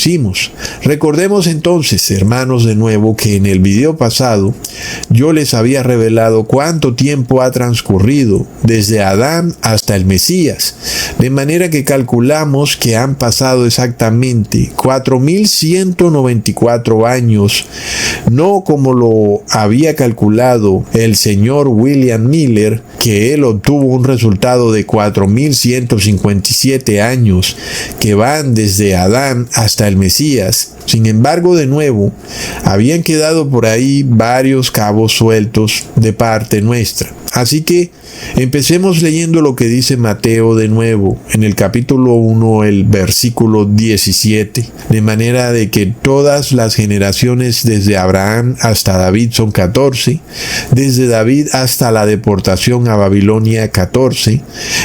hicimos. Recordemos entonces, hermanos, de nuevo que en el video pasado yo les había revelado cuánto tiempo ha transcurrido desde Adán hasta el Mesías, de manera que calculamos que han pasado exactamente 4194 años, no como lo había calculado el señor William Miller, que él obtuvo un resultado de 4157 años que van desde Adán hasta el Mesías. Sin embargo, de nuevo, habían quedado por ahí varios cabos sueltos de parte nuestra. Así que empecemos leyendo lo que dice Mateo de nuevo en el capítulo 1, el versículo 17, de manera de que todas las generaciones desde Abraham hasta David son 14, desde David hasta la deportación a Babilonia 14,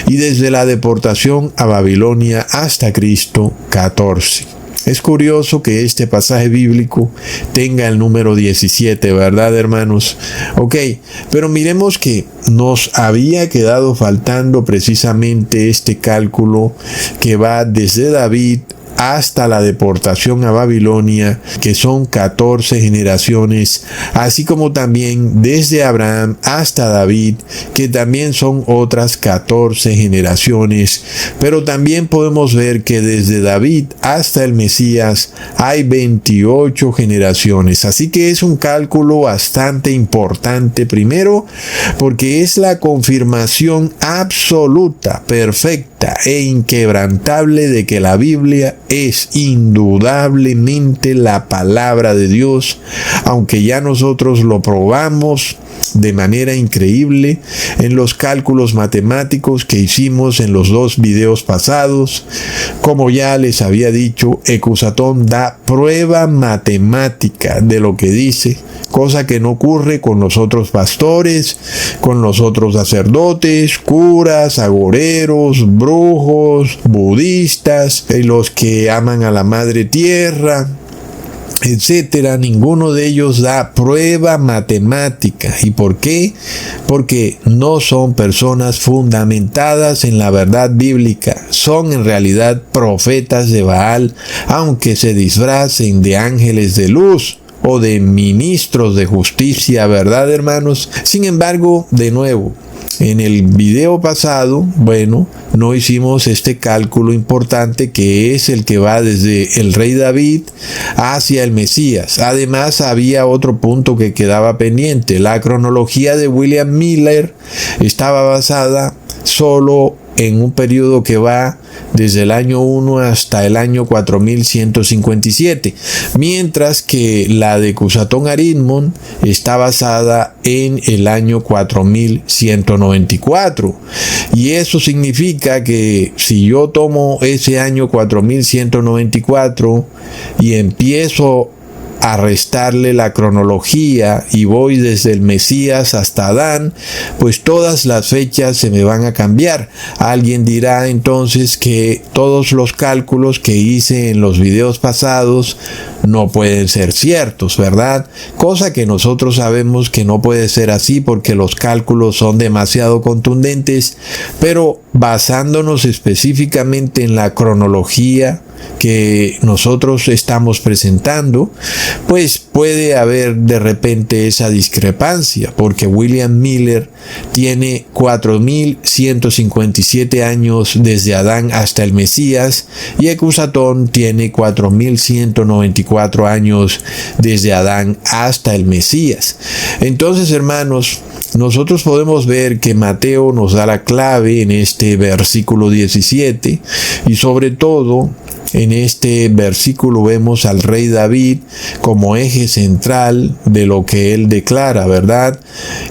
y desde la deportación a Babilonia hasta Cristo 14. Es curioso que este pasaje bíblico tenga el número 17, ¿verdad, hermanos? Ok, pero miremos que nos había quedado faltando precisamente este cálculo que va desde David hasta la deportación a Babilonia, que son 14 generaciones, así como también desde Abraham hasta David, que también son otras 14 generaciones. Pero también podemos ver que desde David hasta el Mesías hay 28 generaciones. Así que es un cálculo bastante importante, primero porque es la confirmación absoluta, perfecta e inquebrantable de que la Biblia es indudablemente la palabra de Dios, aunque ya nosotros lo probamos de manera increíble en los cálculos matemáticos que hicimos en los 2 videos pasados. Como ya les había dicho, Ecusatón da prueba matemática de lo que dice, cosa que no ocurre con los otros pastores, con los otros sacerdotes, curas, agoreros, brujos, budistas, los que aman a la madre tierra, etcétera. Ninguno de ellos da prueba matemática. ¿Y por qué? Porque no son personas fundamentadas en la verdad bíblica. Son en realidad profetas de Baal, aunque se disfracen de ángeles de luz o de ministros de justicia, ¿verdad, hermanos? Sin embargo, de nuevo, en el video pasado, no hicimos este cálculo importante que es el que va desde el rey David hacia el Mesías. Además, había otro punto que quedaba pendiente. La cronología de William Miller estaba basada solo en un periodo que va desde el año 1 hasta el año 4157, mientras que la de Ecusatón Arismon está basada en el año 4194. Y eso significa que si yo tomo ese año 4194 y empiezo a restarle la cronología y voy desde el Mesías hasta Adán, pues todas las fechas se me van a cambiar. Alguien dirá entonces que todos los cálculos que hice en los videos pasados no pueden ser ciertos, ¿verdad? Cosa que nosotros sabemos que no puede ser así porque los cálculos son demasiado contundentes, pero basándonos específicamente en la cronología que nosotros estamos presentando, pues puede haber de repente esa discrepancia, porque William Miller tiene 4157 años desde Adán hasta el Mesías y Ecusatón tiene 4194 años desde Adán hasta el Mesías. Entonces, hermanos, nosotros podemos ver que Mateo nos da la clave en este versículo 17 y sobre todo en este versículo vemos al rey David como eje central de lo que él declara, ¿verdad?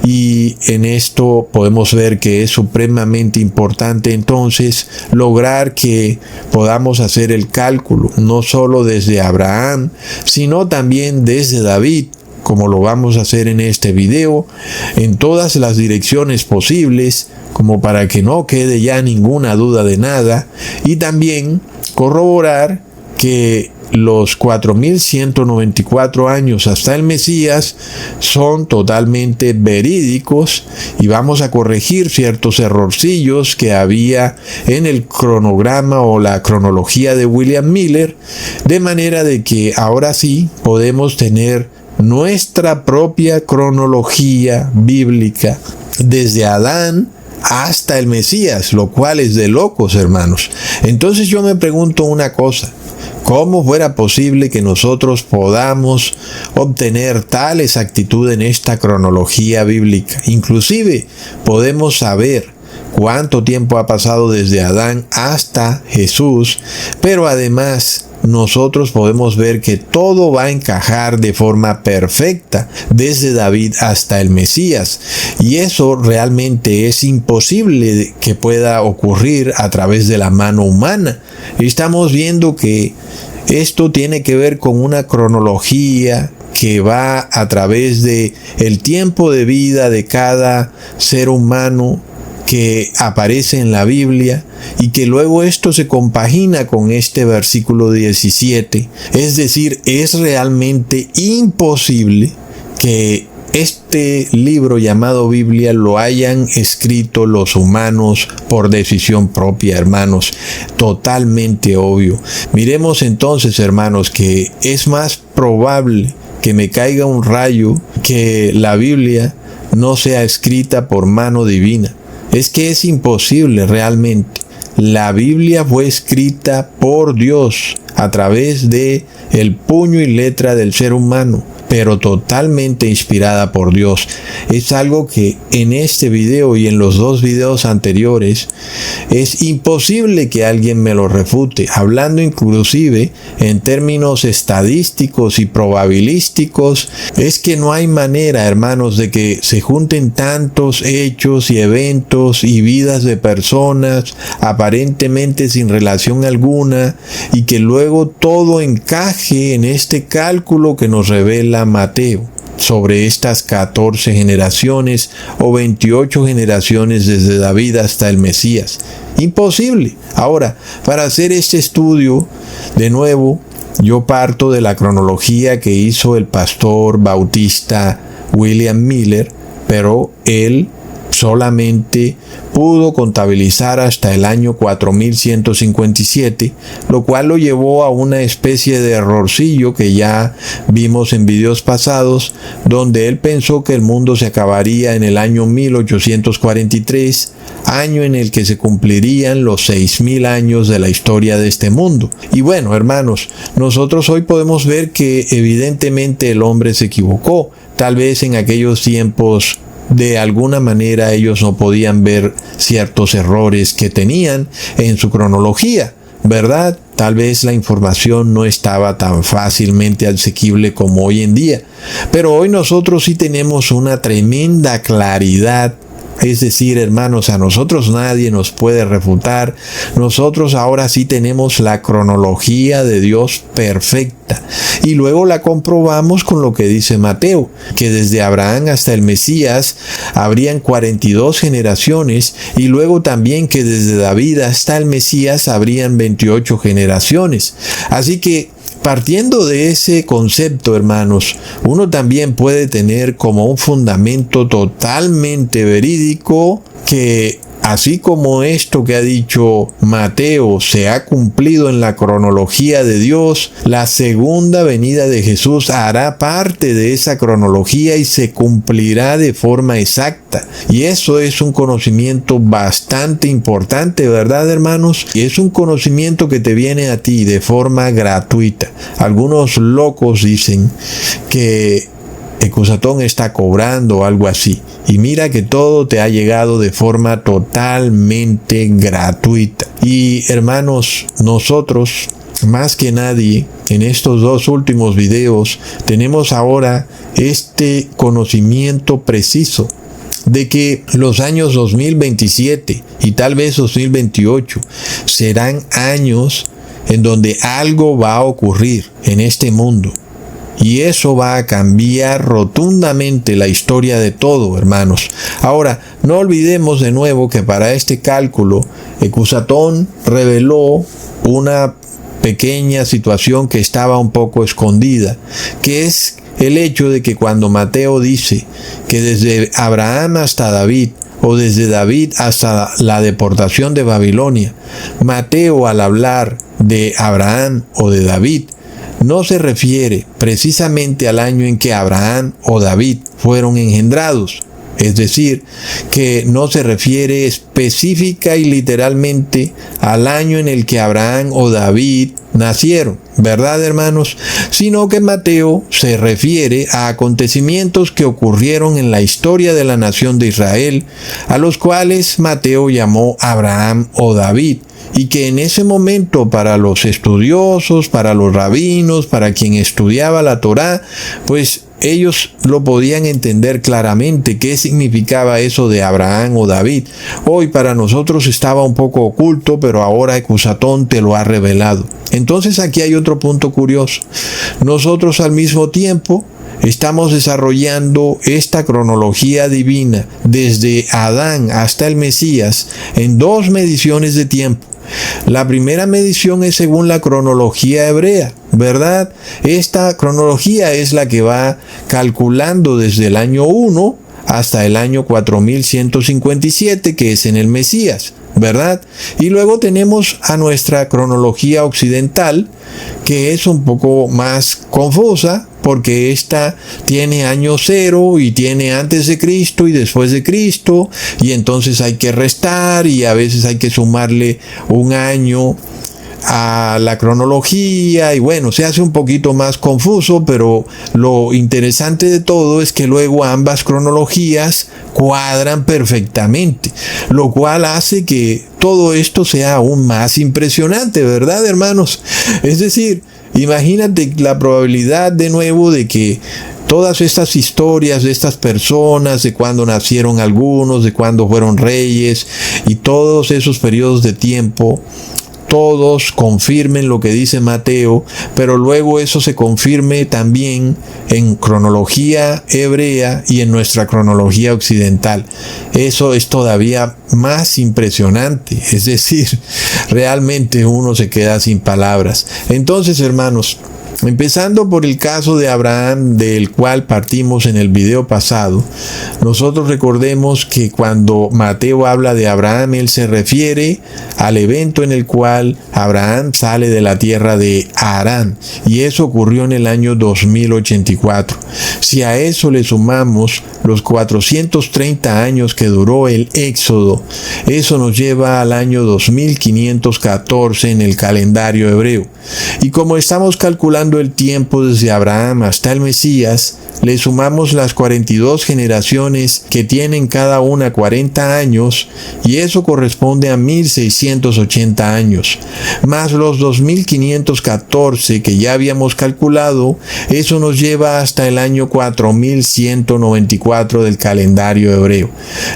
Y en esto podemos ver que es supremamente importante entonces lograr que podamos hacer el cálculo, no solo desde Abraham, sino también desde David, como lo vamos a hacer en este video, en todas las direcciones posibles, como para que no quede ya ninguna duda de nada, y también corroborar que los 4194 años hasta el Mesías son totalmente verídicos, y vamos a corregir ciertos errorcillos que había en el cronograma o la cronología de William Miller, de manera de que ahora sí podemos tener nuestra propia cronología bíblica desde Adán hasta el Mesías, lo cual es de locos, hermanos. Entonces yo me pregunto una cosa: ¿cómo fuera posible que nosotros podamos obtener tal exactitud en esta cronología bíblica? Inclusive podemos saber cuánto tiempo ha pasado desde Adán hasta Jesús, pero además nosotros podemos ver que todo va a encajar de forma perfecta desde David hasta el Mesías, y eso realmente es imposible que pueda ocurrir a través de la mano humana. Estamos viendo que esto tiene que ver con una cronología que va a través de el tiempo de vida de cada ser humano que aparece en la Biblia, y que luego esto se compagina con este versículo 17. Es decir, es realmente imposible que este libro llamado Biblia lo hayan escrito los humanos por decisión propia, hermanos. Totalmente obvio. Miremos entonces, hermanos, que es más probable que me caiga un rayo que la Biblia no sea escrita por mano divina. Es que es imposible realmente. La Biblia fue escrita por Dios a través de el puño y letra del ser humano, pero totalmente inspirada por Dios. Es algo que en este video y en los dos videos anteriores es imposible que alguien me lo refute, hablando inclusive en términos estadísticos y probabilísticos. Es que no hay manera, hermanos, de que se junten tantos hechos y eventos y vidas de personas aparentemente sin relación alguna, y que luego todo encaje en este cálculo que nos revela Mateo sobre estas 14 generaciones o 28 generaciones desde David hasta el Mesías. Imposible. Ahora, para hacer este estudio, de nuevo, yo parto de la cronología que hizo el pastor bautista William Miller, pero él solamente pudo contabilizar hasta el año 4157, lo cual lo llevó a una especie de errorcillo que ya vimos en videos pasados, donde él pensó que el mundo se acabaría en el año 1843, año en el que se cumplirían los 6000 años de la historia de este mundo. Y bueno, hermanos, nosotros hoy podemos ver que evidentemente el hombre se equivocó. Tal vez en aquellos tiempos de alguna manera ellos no podían ver ciertos errores que tenían en su cronología, ¿verdad? Tal vez la información no estaba tan fácilmente asequible como hoy en día, pero hoy nosotros sí tenemos una tremenda claridad. Es decir, hermanos, a nosotros nadie nos puede refutar. Nosotros ahora sí tenemos la cronología de Dios perfecta. Y luego la comprobamos con lo que dice Mateo, que desde Abraham hasta el Mesías habrían 42 generaciones, y luego también que desde David hasta el Mesías habrían 28 generaciones. Así que, partiendo de ese concepto, hermanos, uno también puede tener como un fundamento totalmente verídico que, así como esto que ha dicho Mateo se ha cumplido en la cronología de Dios, la segunda venida de Jesús hará parte de esa cronología y se cumplirá de forma exacta. Y eso es un conocimiento bastante importante, ¿verdad, hermanos? Y es un conocimiento que te viene a ti de forma gratuita. Algunos locos dicen que Ecusatón está cobrando o algo así. Y mira que todo te ha llegado de forma totalmente gratuita. Y hermanos, nosotros, más que nadie, en estos dos últimos videos, tenemos ahora este conocimiento preciso de que los años 2027 y tal vez 2028 serán años en donde algo va a ocurrir en este mundo. Y eso va a cambiar rotundamente la historia de todo, hermanos. Ahora, no olvidemos de nuevo que para este cálculo, Ecusatón reveló una pequeña situación que estaba un poco escondida, que es el hecho de que cuando Mateo dice que desde Abraham hasta David, o desde David hasta la deportación de Babilonia, Mateo, al hablar de Abraham o de David, no se refiere precisamente al año en que Abraham o David fueron engendrados. Es decir, que no se refiere específica y literalmente al año en el que Abraham o David nacieron, ¿verdad, hermanos? Sino que Mateo se refiere a acontecimientos que ocurrieron en la historia de la nación de Israel, a los cuales Mateo llamó Abraham o David, y que en ese momento para los estudiosos, para los rabinos, para quien estudiaba la Torá, pues ellos lo podían entender claramente qué significaba eso de Abraham o David. Hoy para nosotros estaba un poco oculto, pero ahora Ecusatón te lo ha revelado. Entonces aquí hay otro punto curioso. Nosotros al mismo tiempo estamos desarrollando esta cronología divina desde Adán hasta el Mesías en dos mediciones de tiempo. La primera medición es según la cronología hebrea, ¿verdad? Esta cronología es la que va calculando desde el año 1 hasta el año 4157, que es en el Mesías, ¿verdad? Y luego tenemos a nuestra cronología occidental, que es un poco más confusa, porque esta tiene año 0 y tiene antes de Cristo y después de Cristo, y entonces hay que restar y a veces hay que sumarle un año a la cronología y bueno, se hace un poquito más confuso, pero lo interesante de todo es que luego ambas cronologías cuadran perfectamente, lo cual hace que todo esto sea aún más impresionante, ¿verdad, hermanos? Es decir, imagínate la probabilidad de nuevo de que todas estas historias de estas personas, de cuándo nacieron algunos, de cuándo fueron reyes y todos esos periodos de tiempo, todos confirmen lo que dice Mateo, pero luego eso se confirme también en cronología hebrea y en nuestra cronología occidental. Eso es todavía más impresionante, es decir, realmente uno se queda sin palabras. Entonces, hermanos, empezando por el caso de Abraham, del cual partimos en el video pasado, nosotros recordemos que cuando Mateo habla de Abraham, él se refiere al evento en el cual Abraham sale de la tierra de Harán, y eso ocurrió en el año 2084. Si a eso le sumamos los 430 años que duró el Éxodo, eso nos lleva al año 2514 en el calendario hebreo. Y como estamos calculando el tiempo desde Abraham hasta el Mesías, le sumamos las 42 generaciones que tienen cada una 40 años, y eso corresponde a 1680 años, más los 2514 que ya habíamos calculado, eso nos lleva hasta el año 4194 del calendario hebreo.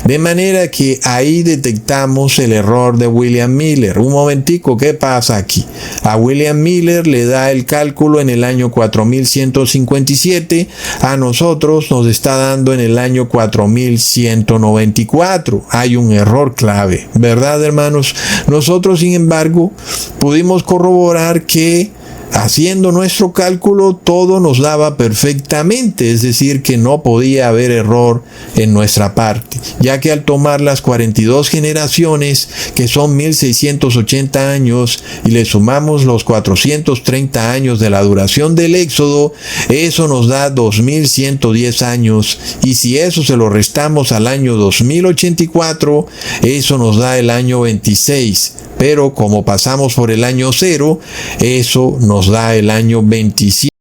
De manera que ahí detectamos el error de William Miller. Un momentico, ¿qué pasa aquí? A William Miller le da el cálculo en el año 4157, a nosotros nos está dando en el año 4194. Hay un error clave, ¿verdad, hermanos? Nosotros, sin embargo, pudimos corroborar que haciendo nuestro cálculo todo nos daba perfectamente, es decir, que no podía haber error en nuestra parte, ya que al tomar las 42 generaciones, que son 1680 años, y le sumamos los 430 años de la duración del Éxodo, eso nos da 2110 años, y si eso se lo restamos al año 2084, eso nos da el año 26. Pero como pasamos por el año 0, eso nos da el año 27.